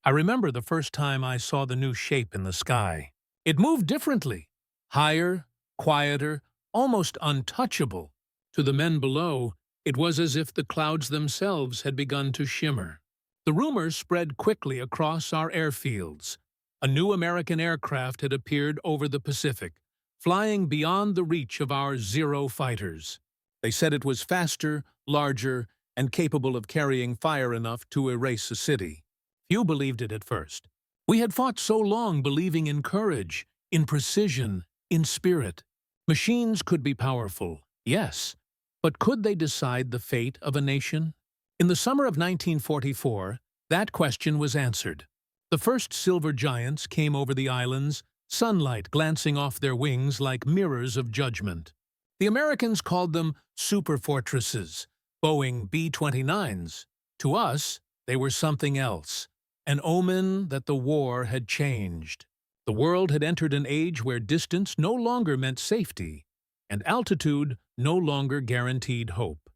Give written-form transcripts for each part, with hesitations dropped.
I remember the first time I saw the new shape in the sky. It moved differently, higher, quieter, almost untouchable. To the men below, it was as if the clouds themselves had begun to shimmer. The rumors spread quickly across our airfields. A new American aircraft had appeared over the Pacific, flying beyond the reach of our Zero fighters. They said it was faster, larger, and capable of carrying fire enough to erase a city. Few believed it at first. We had fought so long believing in courage, in precision, in spirit. Machines could be powerful, yes, but could they decide the fate of a nation? In the summer of 1944, that question was answered. The first silver giants came over the islands, sunlight glancing off their wings like mirrors of judgment. The Americans called them Superfortresses, Boeing B-29’s. To us, they were something else, an omen that the war had changed. The world had entered an age where distance no longer meant safety, and altitude no longer guaranteed hope.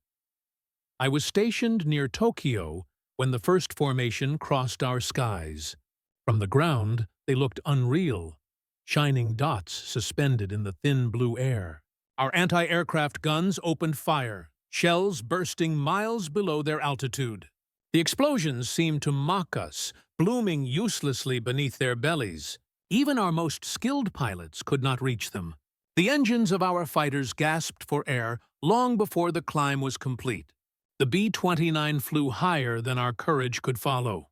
I was stationed near Tokyo when the first formation crossed our skies. From the ground, they looked unreal, shining dots suspended in the thin blue air. Our anti-aircraft guns opened fire, shells bursting miles below their altitude. The explosions seemed to mock us, blooming uselessly beneath their bellies. Even our most skilled pilots could not reach them. The engines of our fighters gasped for air long before the climb was complete. The B-29 flew higher than our courage could follow.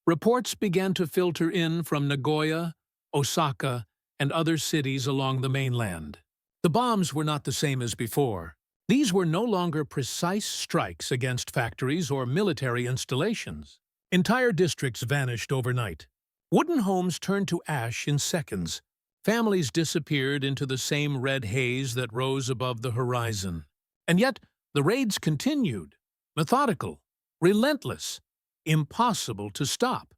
Reports began to filter in from Nagoya, Osaka, and other cities along the mainland. The bombs were not the same as before. These were no longer precise strikes against factories or military installations. Entire districts vanished overnight. Wooden homes turned to ash in seconds. Families disappeared into the same red haze that rose above the horizon. And yet, the raids continued, methodical, relentless, impossible to stop.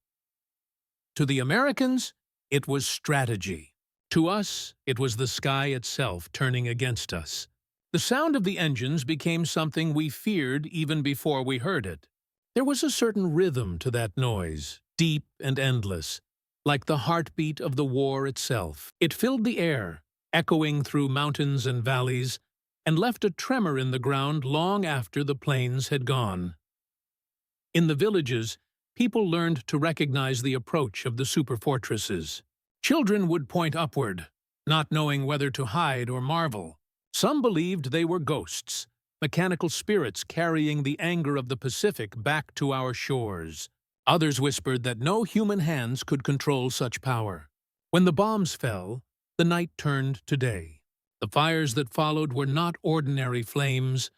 To the Americans, it was strategy. To us, it was the sky itself turning against us. The sound of the engines became something we feared even before we heard it. There was a certain rhythm to that noise, deep and endless, like the heartbeat of the war itself. It filled the air, echoing through mountains and valleys, and left a tremor in the ground long after the planes had gone. In the villages, people learned to recognize the approach of the superfortresses. Children would point upward, not knowing whether to hide or marvel. Some believed they were ghosts, mechanical spirits carrying the anger of the Pacific back to our shores. Others whispered that no human hands could control such power. When the bombs fell, the night turned to day. The fires that followed were not ordinary flames.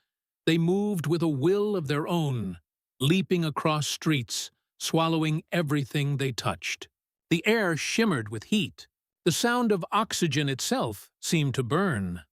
They moved with a will of their own, leaping across streets, swallowing everything they touched. The air shimmered with heat. The sound of oxygen itself seemed to burn.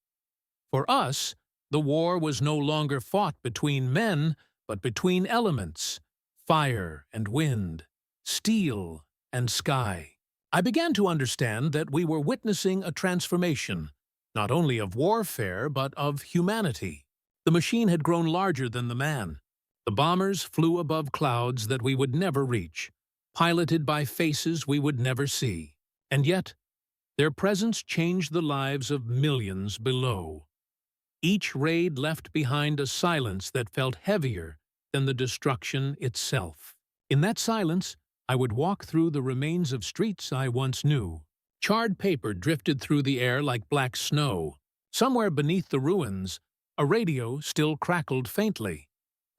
For us, the war was no longer fought between men, but between elements, fire and wind, steel and sky. I began to understand that we were witnessing a transformation, not only of warfare, but of humanity. The machine had grown larger than the man. The bombers flew above clouds that we would never reach, piloted by faces we would never see. And yet, their presence changed the lives of millions below. Each raid left behind a silence that felt heavier than the destruction itself. In that silence, I would walk through the remains of streets I once knew. Charred paper drifted through the air like black snow. Somewhere beneath the ruins, a radio still crackled faintly,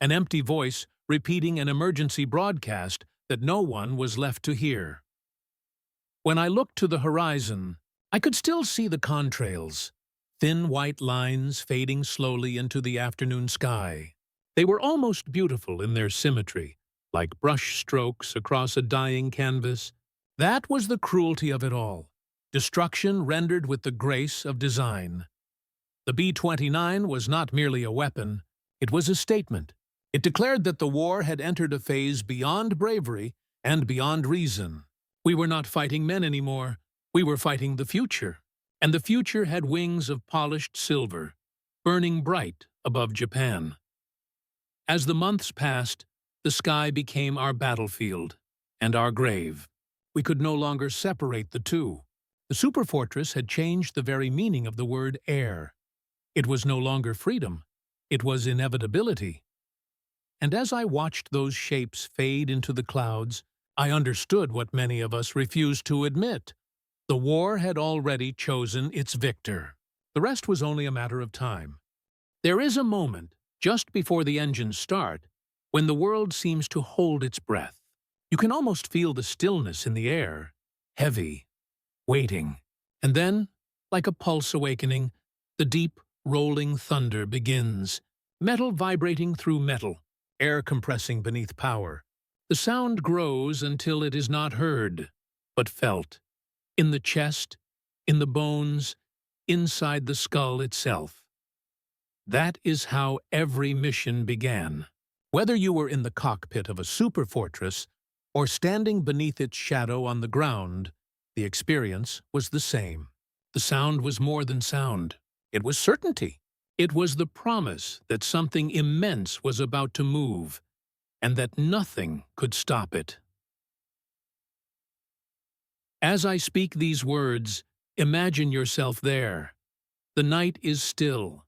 an empty voice repeating an emergency broadcast that no one was left to hear. When I looked to the horizon, I could still see the contrails, thin white lines fading slowly into the afternoon sky. They were almost beautiful in their symmetry, like brush strokes across a dying canvas. That was the cruelty of it all, destruction rendered with the grace of design. The B-29 was not merely a weapon, it was a statement. It declared that the war had entered a phase beyond bravery and beyond reason. We were not fighting men anymore, we were fighting the future. And the future had wings of polished silver, burning bright above Japan. As the months passed, the sky became our battlefield, and our grave. We could no longer separate the two. The Superfortress had changed the very meaning of the word air. It was no longer freedom. It was inevitability. And as I watched those shapes fade into the clouds, I understood what many of us refused to admit. The war had already chosen its victor. The rest was only a matter of time. There is a moment, just before the engines start, when the world seems to hold its breath. You can almost feel the stillness in the air, heavy, waiting. And then, like a pulse awakening, the deep, rolling thunder begins, metal vibrating through metal, air compressing beneath power. The sound grows until it is not heard, but felt. In the chest, in the bones, inside the skull itself. That is how every mission began. Whether you were in the cockpit of a superfortress or standing beneath its shadow on the ground, the experience was the same. The sound was more than sound. It was certainty. It was the promise that something immense was about to move, and that nothing could stop it. As I speak these words, imagine yourself there. The night is still,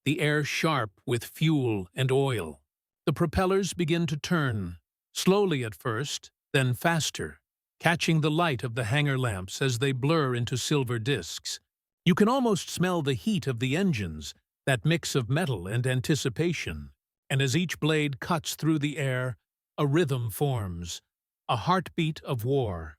the air sharp with fuel and oil. The propellers begin to turn, slowly at first, then faster, catching the light of the hangar lamps as they blur into silver discs. You can almost smell the heat of the engines, that mix of metal and anticipation. And as each blade cuts through the air, a rhythm forms, a heartbeat of war.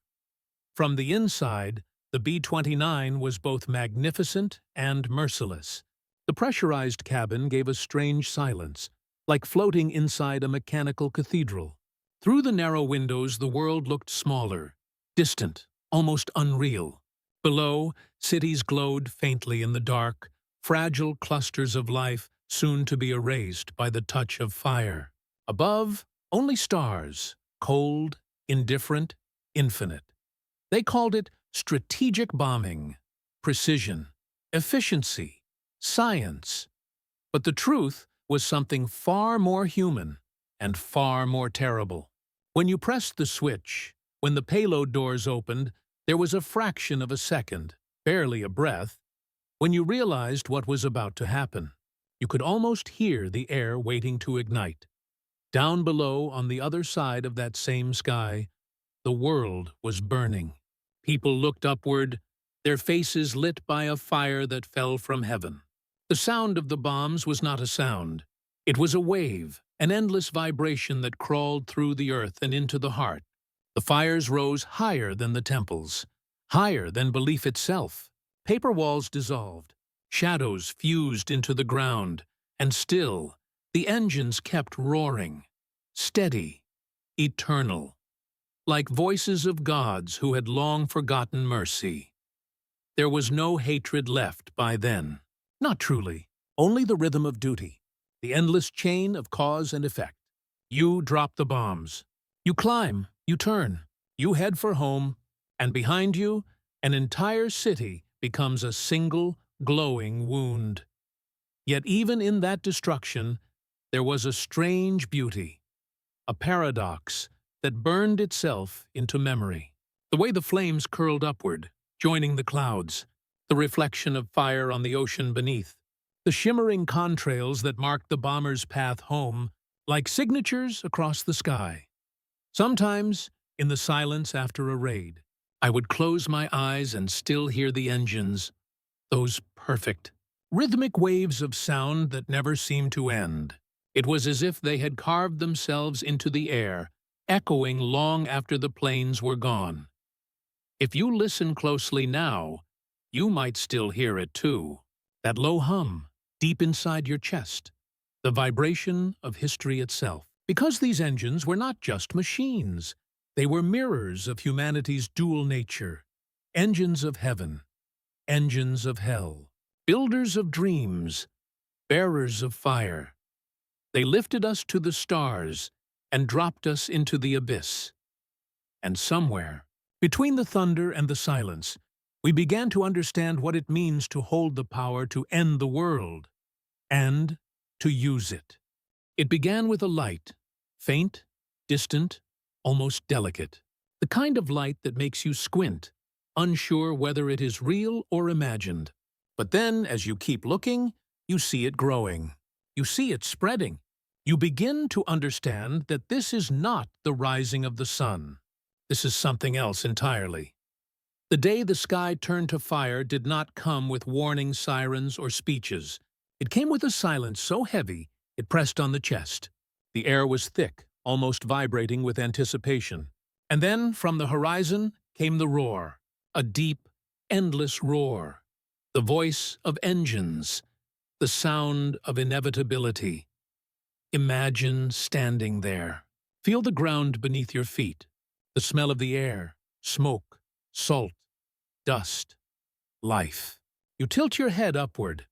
From the inside, the B-29 was both magnificent and merciless. The pressurized cabin gave a strange silence, like floating inside a mechanical cathedral. Through the narrow windows, the world looked smaller, distant, almost unreal. Below, cities glowed faintly in the dark, fragile clusters of life soon to be erased by the touch of fire. Above, only stars, cold, indifferent, infinite. They called it strategic bombing, precision, efficiency, science. But the truth was something far more human and far more terrible. When you pressed the switch, when the payload doors opened, there was a fraction of a second, barely a breath, when you realized what was about to happen. You could almost hear the air waiting to ignite. Down below, on the other side of that same sky, the world was burning. People looked upward, their faces lit by a fire that fell from heaven. The sound of the bombs was not a sound. It was a wave, an endless vibration that crawled through the earth and into the heart. The fires rose higher than the temples, higher than belief itself. Paper walls dissolved, shadows fused into the ground, and still, the engines kept roaring, steady, eternal, like voices of gods who had long forgotten mercy. There was no hatred left by then. Not truly, only the rhythm of duty, the endless chain of cause and effect. You drop the bombs. You climb, you turn, you head for home, and behind you, an entire city becomes a single, glowing wound. Yet even in that destruction, there was a strange beauty, a paradox that burned itself into memory. The way the flames curled upward, joining the clouds, the reflection of fire on the ocean beneath, the shimmering contrails that marked the bomber's path home, like signatures across the sky. Sometimes, in the silence after a raid, I would close my eyes and still hear the engines, those perfect, rhythmic waves of sound that never seemed to end. It was as if they had carved themselves into the air, echoing long after the planes were gone. If you listen closely now, you might still hear it too. That low hum, deep inside your chest, the vibration of history itself. Because these engines were not just machines. They were mirrors of humanity's dual nature, engines of heaven, engines of hell, builders of dreams, bearers of fire. They lifted us to the stars and dropped us into the abyss. And somewhere, between the thunder and the silence, we began to understand what it means to hold the power to end the world and to use it. It began with a light, faint, distant, almost delicate. The kind of light that makes you squint, unsure whether it is real or imagined. But then, as you keep looking, you see it growing. You see it spreading. You begin to understand that this is not the rising of the sun. This is something else entirely. The day the sky turned to fire did not come with warning sirens or speeches. It came with a silence so heavy it pressed on the chest. The air was thick, almost vibrating with anticipation. And then, from the horizon, came the roar. A deep, endless roar. The voice of engines. The sound of inevitability. Imagine standing there. Feel the ground beneath your feet. The smell of the air, smoke, salt, dust, life. You tilt your head upward,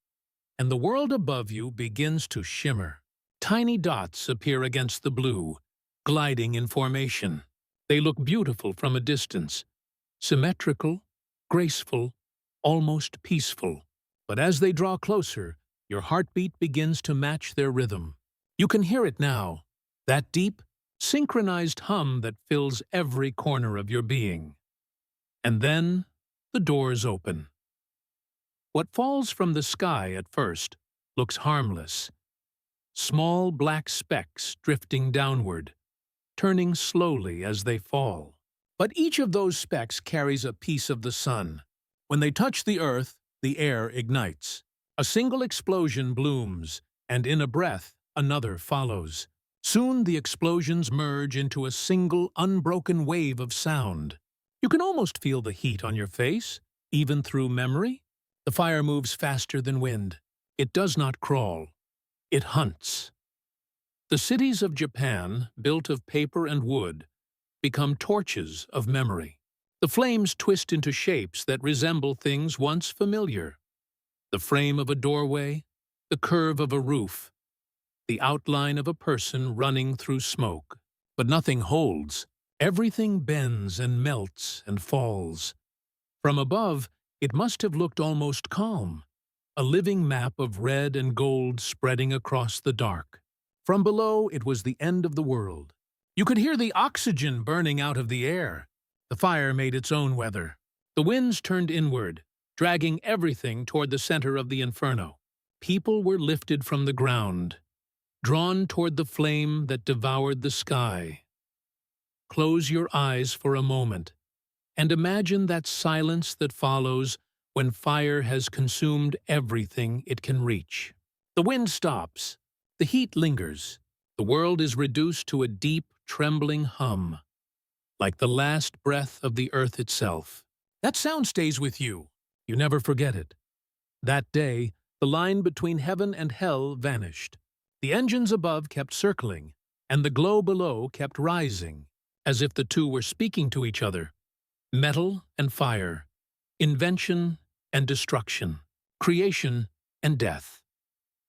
and the world above you begins to shimmer. Tiny dots appear against the blue, gliding in formation. They look beautiful from a distance, symmetrical, graceful, almost peaceful. But as they draw closer, your heartbeat begins to match their rhythm. You can hear it now, that deep, synchronized hum that fills every corner of your being. And then, the doors open. What falls from the sky at first looks harmless. Small black specks drifting downward, turning slowly as they fall. But each of those specks carries a piece of the sun. When they touch the earth, the air ignites. A single explosion blooms, and in a breath, another follows. Soon the explosions merge into a single unbroken wave of sound. You can almost feel the heat on your face, even through memory. The fire moves faster than wind. It does not crawl. It hunts. The cities of Japan, built of paper and wood, become torches of memory. The flames twist into shapes that resemble things once familiar. The frame of a doorway, the curve of a roof, the outline of a person running through smoke. But nothing holds. Everything bends and melts and falls. From above, it must have looked almost calm, a living map of red and gold spreading across the dark. From below, it was the end of the world. You could hear the oxygen burning out of the air. The fire made its own weather. The winds turned inward, dragging everything toward the center of the inferno. People were lifted from the ground, drawn toward the flame that devoured the sky. Close your eyes for a moment, and imagine that silence that follows when fire has consumed everything it can reach. The wind stops. The heat lingers. The world is reduced to a deep, trembling hum, like the last breath of the earth itself. That sound stays with you. You never forget it. That day, the line between heaven and hell vanished. The engines above kept circling, and the glow below kept rising, as if the two were speaking to each other. Metal and fire, invention and destruction, creation and death.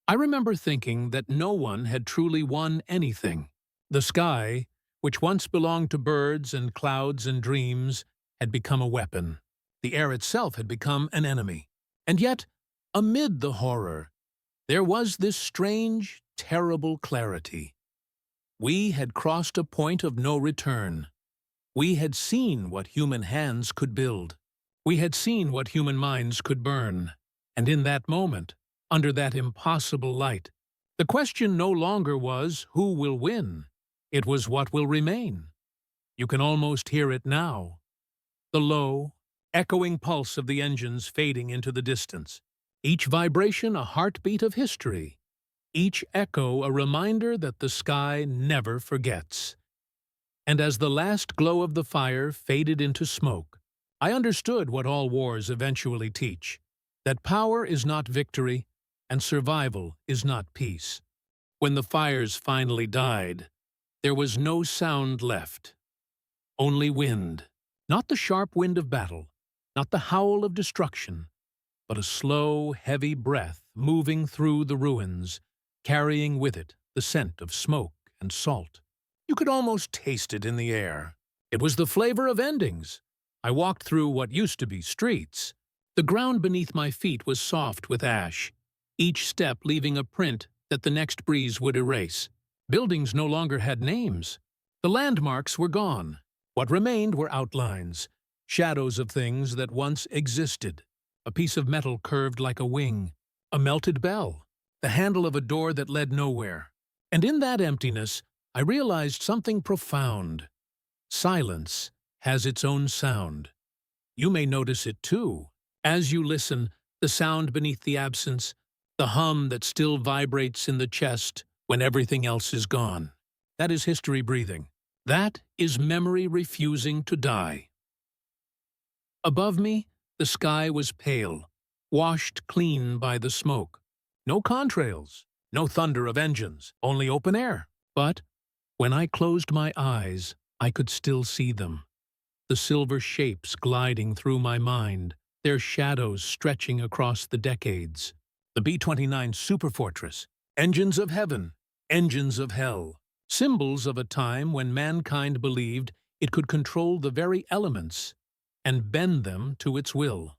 I remember thinking that no one had truly won anything. The sky, which once belonged to birds and clouds and dreams, had become a weapon. The air itself had become an enemy. And yet, amid the horror, there was this strange, terrible clarity. We had crossed a point of no return. We had seen what human hands could build. We had seen what human minds could burn. And in that moment, under that impossible light, the question no longer was who will win. It was what will remain. You can almost hear it now. The low, echoing pulse of the engines fading into the distance. Each vibration a heartbeat of history. Each echo a reminder that the sky never forgets. And as the last glow of the fire faded into smoke, I understood what all wars eventually teach, that power is not victory, and survival is not peace. When the fires finally died, there was no sound left. Only wind, not the sharp wind of battle, not the howl of destruction, but a slow, heavy breath moving through the ruins, carrying with it the scent of smoke and salt. You could almost taste it in the air. It was the flavor of endings. I walked through what used to be streets. The ground beneath my feet was soft with ash, each step leaving a print that the next breeze would erase. Buildings no longer had names. The landmarks were gone. What remained were outlines, shadows of things that once existed. A piece of metal curved like a wing, a melted bell, the handle of a door that led nowhere. And in that emptiness, I realized something profound. Silence has its own sound. You may notice it too. As you listen, the sound beneath the absence, the hum that still vibrates in the chest when everything else is gone. That is history breathing. That is memory refusing to die. Above me, the sky was pale, washed clean by the smoke. No contrails, no thunder of engines, only open air. But when I closed my eyes, I could still see them. The silver shapes gliding through my mind, their shadows stretching across the decades. The B-29 Superfortress, engines of heaven, engines of hell, symbols of a time when mankind believed it could control the very elements and bend them to its will.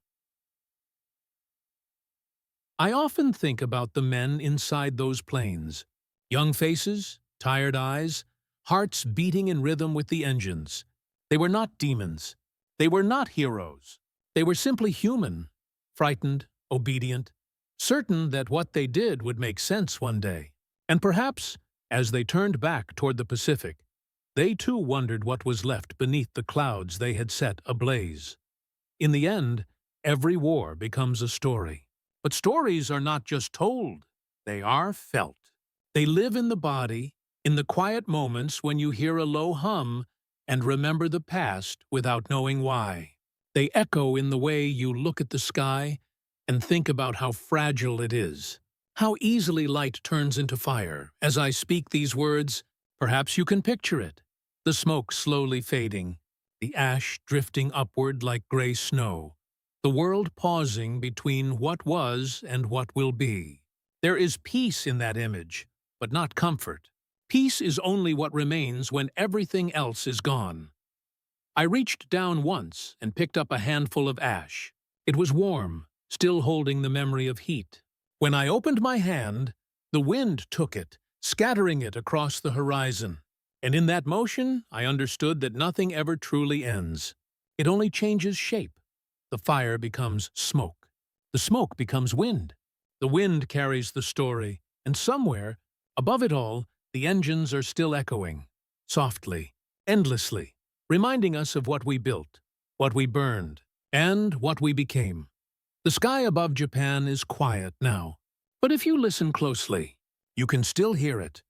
I often think about the men inside those planes. Young faces, tired eyes, hearts beating in rhythm with the engines. They were not demons. They were not heroes. They were simply human, frightened, obedient, certain that what they did would make sense one day. And perhaps, as they turned back toward the Pacific, they too wondered what was left beneath the clouds they had set ablaze. In the end, every war becomes a story. But stories are not just told, they are felt. They live in the body, in the quiet moments when you hear a low hum and remember the past without knowing why. They echo in the way you look at the sky and think about how fragile it is, how easily light turns into fire. As I speak these words, perhaps you can picture it. The smoke slowly fading, the ash drifting upward like gray snow, the world pausing between what was and what will be. There is peace in that image, but not comfort. Peace is only what remains when everything else is gone. I reached down once and picked up a handful of ash. It was warm, still holding the memory of heat. When I opened my hand, the wind took it, scattering it across the horizon. And in that motion, I understood that nothing ever truly ends. It only changes shape. The fire becomes smoke. The smoke becomes wind. The wind carries the story, and somewhere, above it all, the engines are still echoing, softly, endlessly, reminding us of what we built, what we burned, and what we became. The sky above Japan is quiet now, but if you listen closely, you can still hear it.